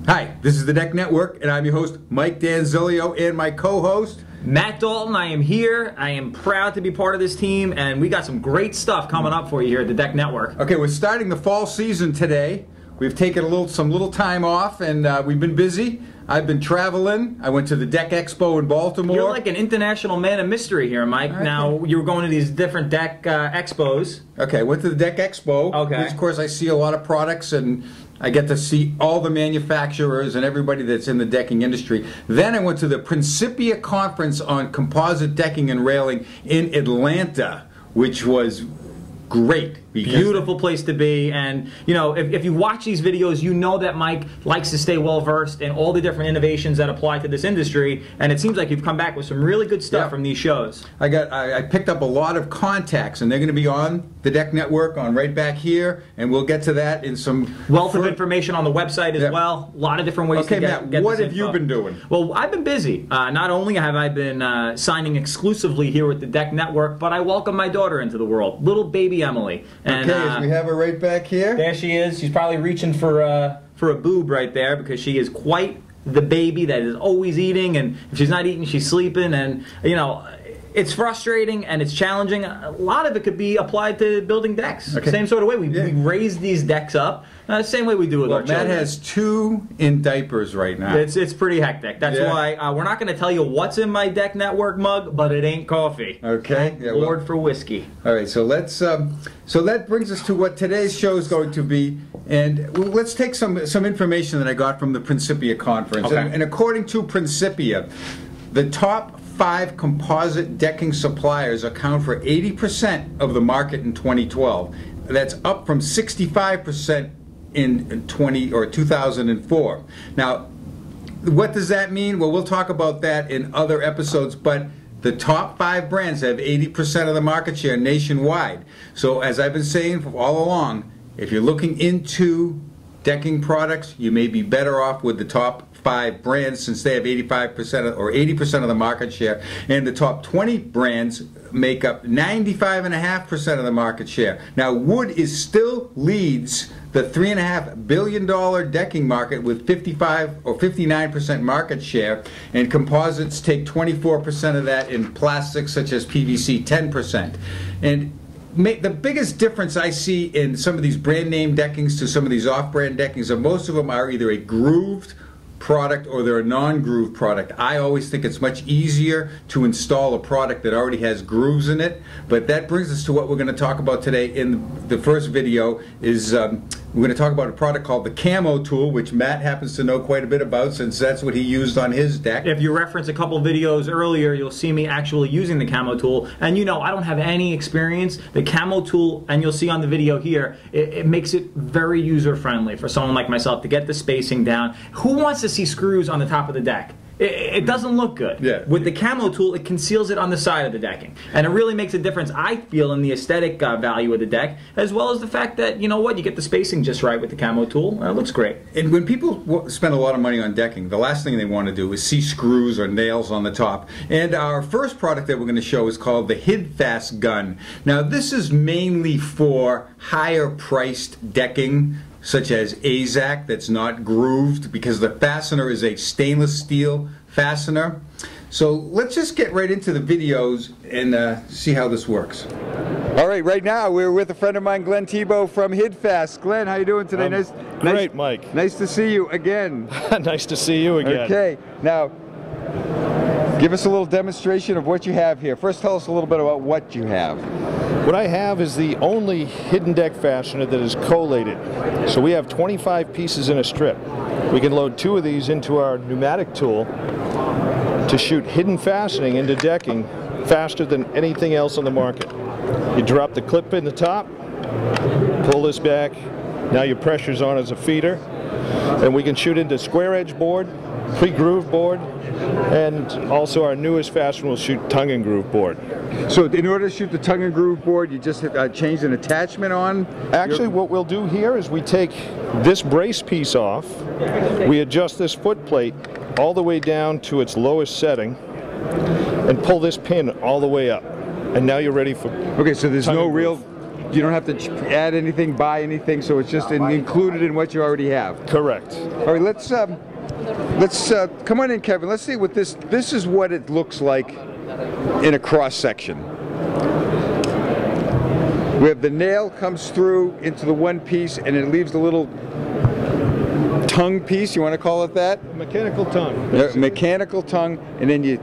Hi, this is the Deck Network, and I'm your host, Mike Danzilio, and my co-host, Matt Dalton. I am here. I am proud to be part of this team, and we got some great stuff coming up for you here at the Deck Network. Okay, we're starting the fall season today. We've taken some little time off, and we've been busy. I've been traveling. I went to the Deck Expo in Baltimore. You're like an international man of mystery here, Mike. Now, you were going to these different deck expos. Okay, I went to the Deck Expo. Okay. Which, of course, I see a lot of products, and I get to see all the manufacturers and everybody that's in the decking industry. Then I went to the Principia Conference on Composite Decking and Railing in Atlanta, which was great. Beautiful place to be, and you know, if you watch these videos, you know that Mike likes to stay well versed in all the different innovations that apply to this industry, and it seems like you've come back with some really good stuff from these shows. I picked up a lot of contacts, and they're going to be on the Deck Network, on right back here, and we'll get to that in some wealth of information on the website as well. A lot of different ways to get Matt, what this have you been doing? Well, I've been busy. Not only have I been signing exclusively here with the Deck Network, but I welcome my daughter into the world, little baby Emily. And, okay, we have her right back here. There she is. She's probably reaching for a boob right there because she is quite the baby that is always eating, and if she's not eating, she's sleeping, and you know, it's frustrating and it's challenging. A lot of it could be applied to building decks. Okay. Same sort of way. We raise these decks up. Same way we do with our children. Matt has 2 in diapers right now. It's pretty hectic. That's why we're not going to tell you what's in my Deck Network mug, but it ain't coffee. Okay. Yeah, Lord for whiskey. All right. So let's. So that brings us to what today's show is going to be, and let's take some information that I got from the Principia conference. Okay. And according to Principia, the top 5 composite decking suppliers account for 80% of the market in 2012. That's up from 65% in 2004. Now, what does that mean? Well, we'll talk about that in other episodes, but the top 5 brands have 80% of the market share nationwide. So as I've been saying all along, if you're looking into decking products, you may be better off with the top 5 brands since they have 85% or 80% of the market share, and the top 20 brands make up 95.5% of the market share. Now, wood still leads the $3.5 billion decking market with 55 or 59% market share, and composites take 24% of that, in plastics such as PVC 10%. And the biggest difference I see in some of these brand name deckings to some of these off-brand deckings, that most of them are either a grooved product or they're a non-groove product. I always think it's much easier to install a product that already has grooves in it. But that brings us to what we're going to talk about today in the first video. Is we're going to talk about a product called the Camo tool, which Matt happens to know quite a bit about since that's what he used on his deck. If you reference a couple videos earlier, you'll see me actually using the Camo tool. And you know, I don't have any experience. The Camo tool, and you'll see on the video here, it makes it very user-friendly for someone like myself to get the spacing down. Who wants to see screws on the top of the deck? It doesn't look good. Yeah. With the Camo tool, it conceals it on the side of the decking. And it really makes a difference, I feel, in the aesthetic value of the deck, as well as the fact that, you know what, you get the spacing just right with the Camo tool. It looks great. And when people spend a lot of money on decking, the last thing they want to do is see screws or nails on the top. And our first product that we're going to show is called the HidFast gun. Now, this is mainly for higher priced decking, such as AZAC, that's not grooved, because the fastener is a stainless steel fastener. So let's just get right into the videos and see how this works. All right now we're with a friend of mine, Glenn Tebow from HidFast. Glenn, how you doing today? Great, Mike. Nice to see you again. Nice to see you again. Okay, now give us a little demonstration of what you have here. First, tell us a little bit about what you have. What I have is the only hidden deck fastener that is collated. So we have 25 pieces in a strip. We can load 2 of these into our pneumatic tool to shoot hidden fastening into decking faster than anything else on the market. You drop the clip in the top, pull this back, now your pressure's on as a feeder, and we can shoot into square edge board, pre-groove board, and also our newest fastener will shoot tongue and groove board. So in order to shoot the tongue and groove board, you just change an attachment on? Actually, what we'll do here is we take this brace piece off, we adjust this foot plate all the way down to its lowest setting, and pull this pin all the way up. And now you're ready for... Okay, so there's no real you don't have to add anything, buy anything, so it's just included in what you already have. Correct. All right, let's come on in, Kevin. Let's see what this is what it looks like in a cross section. We have the nail comes through into the one piece, and it leaves the little tongue piece. You want to call it that? Mechanical tongue. Mechanical tongue, and then you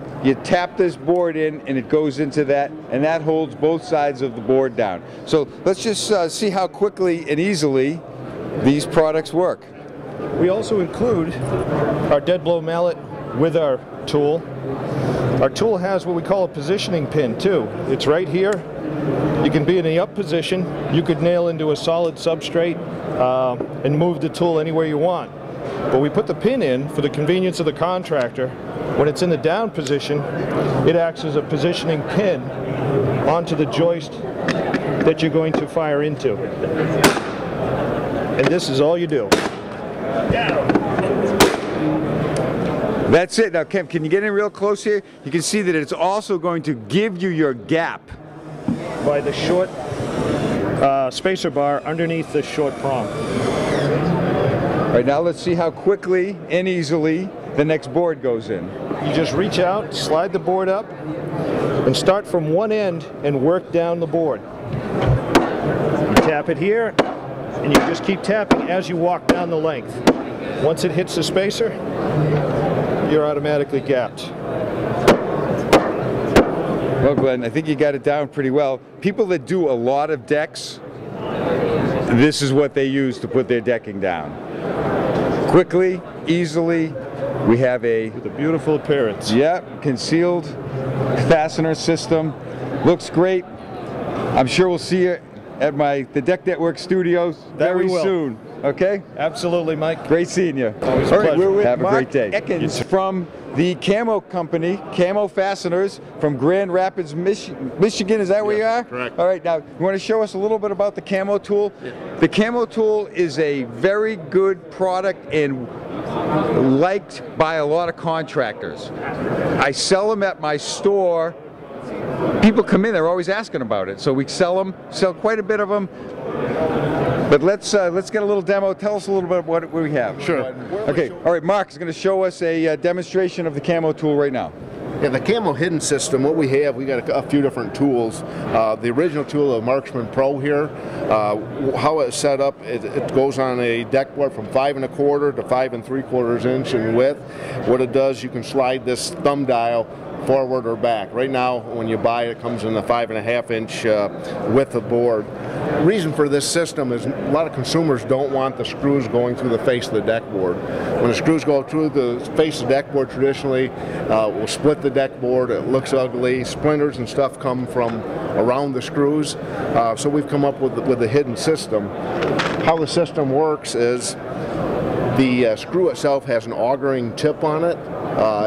tap this board in, and it goes into that, and that holds both sides of the board down. So let's just see how quickly and easily these products work. We also include our dead blow mallet with our tool. Our tool has what we call a positioning pin too. It's right here. You can be in the up position. You could nail into a solid substrate and move the tool anywhere you want. But we put the pin in for the convenience of the contractor. When it's in the down position, it acts as a positioning pin onto the joist that you're going to fire into. And this is all you do. That's it. Now, Kim, can you get in real close here? You can see that it's also going to give you your gap by the short spacer bar underneath the short prong. All right, now let's see how quickly and easily the next board goes in. You just reach out, slide the board up, and start from one end and work down the board. You tap it here, and you just keep tapping as you walk down the length. Once it hits the spacer, you're automatically gapped. Well, Glenn, I think you got it down pretty well. People that do a lot of decks, this is what they use to put their decking down. Quickly, easily, we have with a beautiful appearance. Yep, concealed fastener system. Looks great. I'm sure we'll see you at the Deck Network studios very soon. Okay? Absolutely, Mike. Great seeing you. Always All right, we're with Have Mark a great day. Ekins from the Camo company, Camo Fasteners from Grand Rapids, Michigan. Is that where you are? Correct. All right, now you want to show us a little bit about the Camo tool? Yeah. The Camo tool is a very good product and liked by a lot of contractors. I sell them at my store. People come in, they're always asking about it. So we sell quite a bit of them. But let's get a little demo. Tell us a little bit about what we have. Sure. Okay. All right. Mark is going to show us a demonstration of the Camo tool right now. Yeah, the Camo hidden system, what we got a few different tools. The original tool, the Marksman Pro here, how it's set up, it goes on a deck board from 5 1/4 to 5 3/4 inch in width. What it does, you can slide this thumb dial forward or back. Right now, when you buy it, it comes in the 5 1/2 inch width of board. Reason for this system is a lot of consumers don't want the screws going through the face of the deck board. When the screws go through the face of the deck board, traditionally will split the deck board. It looks ugly. Splinters and stuff come from around the screws. So we've come up with a hidden system. How the system works is the screw itself has an augering tip on it.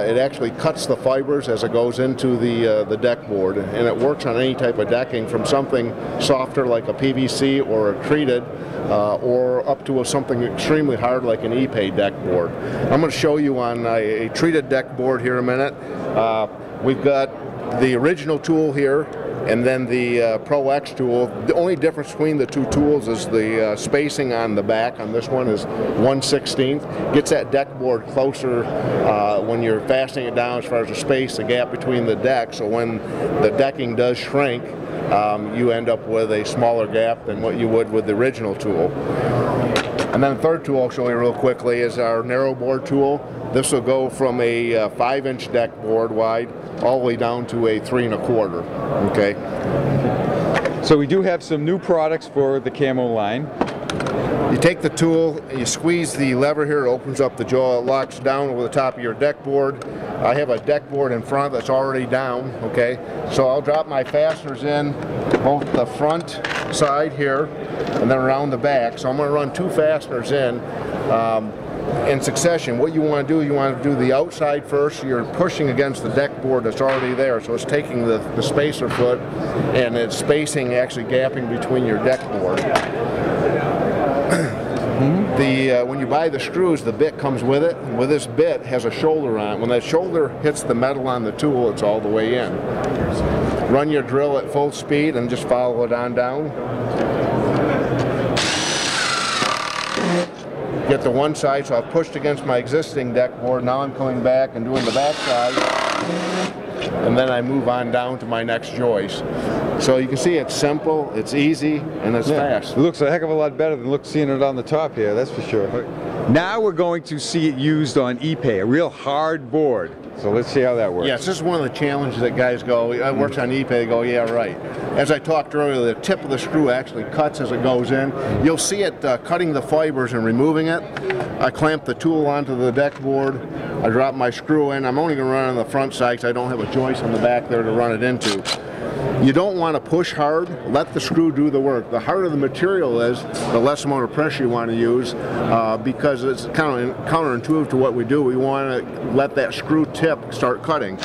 It actually cuts the fibers as it goes into the deck board, and it works on any type of decking, from something softer like a PVC or a treated, or up to something extremely hard like an Ipe deck board. I'm going to show you on a treated deck board here in a minute. We've got the original tool here, and then the Pro X tool. The only difference between the two tools is the spacing on the back. On this one is 1/16. Gets that deck board closer when you're fastening it down as far as the space, the gap between the deck. So when the decking does shrink, you end up with a smaller gap than what you would with the original tool. And then the third tool I'll show you real quickly is our narrow board tool. This will go from a 5 inch deck board wide all the way down to a 3 1/4. Okay. So we do have some new products for the Camo line. You take the tool, you squeeze the lever here, it opens up the jaw, it locks down over the top of your deck board. I have a deck board in front that's already down, okay? So I'll drop my fasteners in both the front side here and then around the back. So I'm going to run 2 fasteners in succession. What you want to do, you want to do the outside first. So you're pushing against the deck board that's already there. So it's taking the spacer foot and it's spacing, actually gapping between your deck board. When you buy the screws, the bit comes with it. And with this bit has a shoulder on it. When that shoulder hits the metal on the tool, it's all the way in. Run your drill at full speed and just follow it on down. Get to one side, so I've pushed against my existing deck board. Now I'm coming back and doing the back side, and then I move on down to my next joist. So you can see it's simple, it's easy, and it's fast. It looks a heck of a lot better than seeing it on the top here, that's for sure. Now we're going to see it used on epay, a real hard board. So let's see how that works. Yes, this is one of the challenges that guys go, I works on epay, they go, yeah, right. As I talked earlier, the tip of the screw actually cuts as it goes in. You'll see it cutting the fibers and removing it. I clamp the tool onto the deck board. I drop my screw in. I'm only going to run on the front side because I don't have a joist on the back there to run it into. You don't want to push hard. Let the screw do the work. The harder the material is, the less amount of pressure you want to use because it's kind of counterintuitive to what we do. We want to let that screw tip start cutting.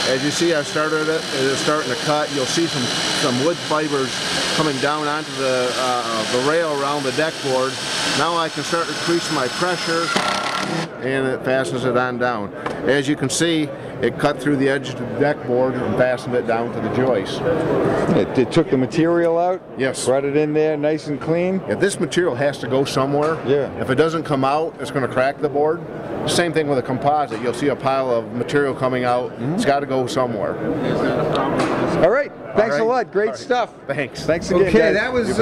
As you see, I started it. It is starting to cut. You'll see some wood fibers coming down onto the rail around the deck board. Now I can start to increase my pressure, and it fastens it on down. As you can see, it cut through the edge of the deck board and fastened it down to the joist. It took the material out? Yes. Brought it in there nice and clean? If this material has to go somewhere, if it doesn't come out, it's going to crack the board. Same thing with a composite. You'll see a pile of material coming out. It's got to go somewhere. All right. Thanks a lot. Great stuff. Thanks. Thanks again, Okay, guys. that was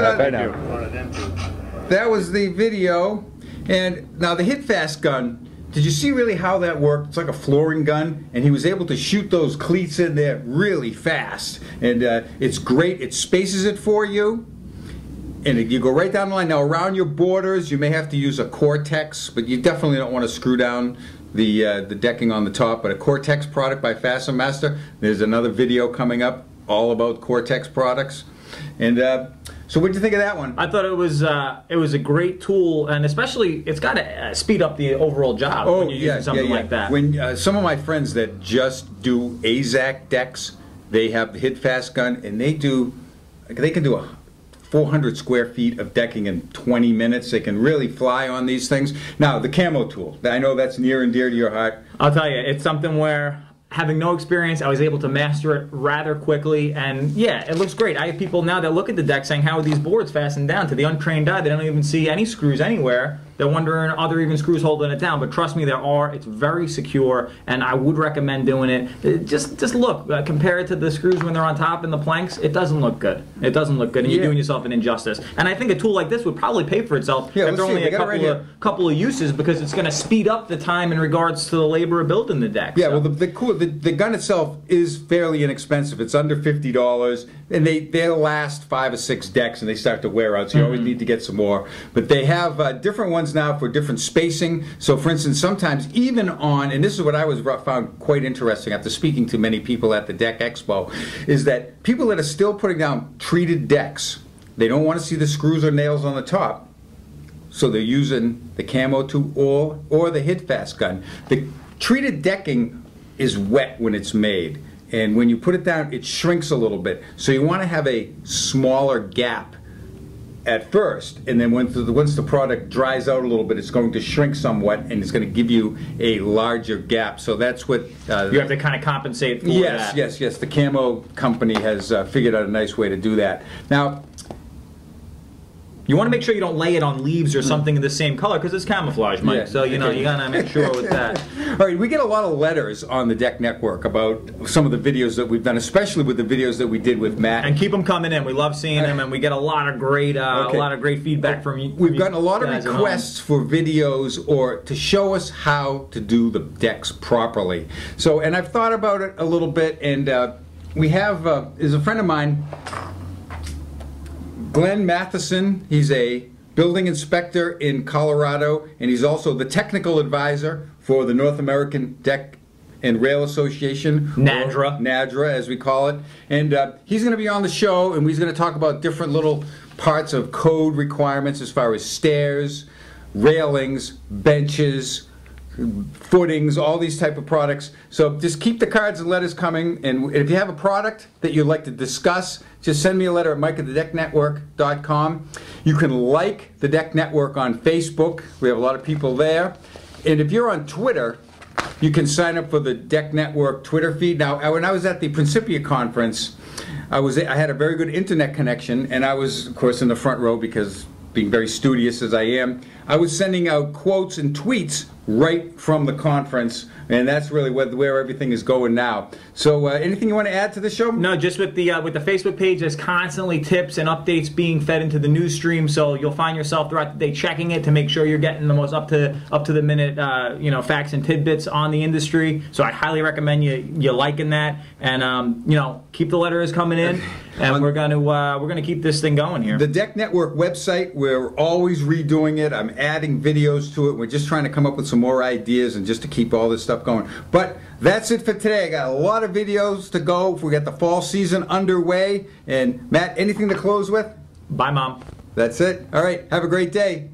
that was the video. And now the hit fast gun. Did you see really how that worked? It's like a flooring gun, and he was able to shoot those cleats in there really fast. And it's great. It spaces it for you. And you go right down the line. Now around your borders, you may have to use a Cortex, but you definitely don't want to screw down the decking on the top. But a Cortex product by Fasten Master. There's another video coming up all about Cortex products. And so what did you think of that one? I thought it was a great tool, and especially it's got to speed up the overall job when you're using something like that. When some of my friends that just do AZAC decks, they have the hit fast gun, and they can do 400 square feet of decking in 20 minutes. They can really fly on these things. Now, the Camo tool, I know that's near and dear to your heart. I'll tell you, it's something where, having no experience, I was able to master it rather quickly, and yeah, it looks great. I have people now that look at the deck saying, how are these boards fastened down? To the untrained eye, they don't even see any screws anywhere. They're wondering, are there even screws holding it down? But trust me, there are. It's very secure, and I would recommend doing it. Just look, compare it to the screws when they're on top in the planks. It doesn't look good. It doesn't look good, and you're doing yourself an injustice. And I think a tool like this would probably pay for itself if there are only a couple of uses, because it's going to speed up the time in regards to the labor of building the deck. Yeah, so. Well, the gun itself is fairly inexpensive. It's under $50, and they'll last 5 or 6 decks, and they start to wear out, so you always need to get some more. But they have different ones now for different spacing. So for instance, sometimes even on, and this is what I found quite interesting after speaking to many people at the Deck Expo, is that people that are still putting down treated decks, they don't want to see the screws or nails on the top, so they're using the Camo tool or the hit fast gun. The treated decking is wet when it's made, and when you put it down, it shrinks a little bit. So you want to have a smaller gap at first, and then once the product dries out a little bit, it's going to shrink somewhat, and it's going to give you a larger gap. So that's what you have to kind of compensate for. Yes, yes. The Camo company has figured out a nice way to do that. Now, you want to make sure you don't lay it on leaves or something in the same color, because it's camouflage, Mike. Yeah. So you gotta make sure with that. All right, we get a lot of letters on the Deck Network about some of the videos that we've done, especially with the videos that we did with Matt. And keep them coming in. We love seeing them, and we get a lot of great, feedback from you. We've gotten a lot of requests for videos or to show us how to do the decks properly. So, and I've thought about it a little bit, and we have is a friend of mine, Glenn Matheson. He's a building inspector in Colorado, and he's also the technical advisor for the North American Deck and Rail Association, NADRA as we call it. And he's going to be on the show, and he's going to talk about different little parts of code requirements as far as stairs, railings, benches, footings, all these type of products. So just keep the cards and letters coming, and if you have a product that you'd like to discuss, just send me a letter at mike@thedecknetwork.com. You can like the Deck Network on Facebook. We have a lot of people there. And if you're on Twitter, You can sign up for the Deck Network Twitter feed. Now, when I was at the Principia conference, I had a very good internet connection, and I was, of course, in the front row because, being very studious as I am, I was sending out quotes and tweets right from the conference, and that's really where everything is going now. So anything you want to add to the show? No, just with the Facebook page, there's constantly tips and updates being fed into the news stream, so you'll find yourself throughout the day checking it to make sure you're getting the most up to the minute facts and tidbits on the industry. So I highly recommend you liking that, and keep the letters coming in, and we're gonna keep this thing going here. The Deck Network website, we're always redoing it. I'm adding videos to it. We're just trying to come up with some more ideas and just to keep all this stuff going. But that's it for today. I got a lot of videos to go. We got the fall season underway. And Matt, anything to close with? Bye, Mom. That's it. All right. Have a great day.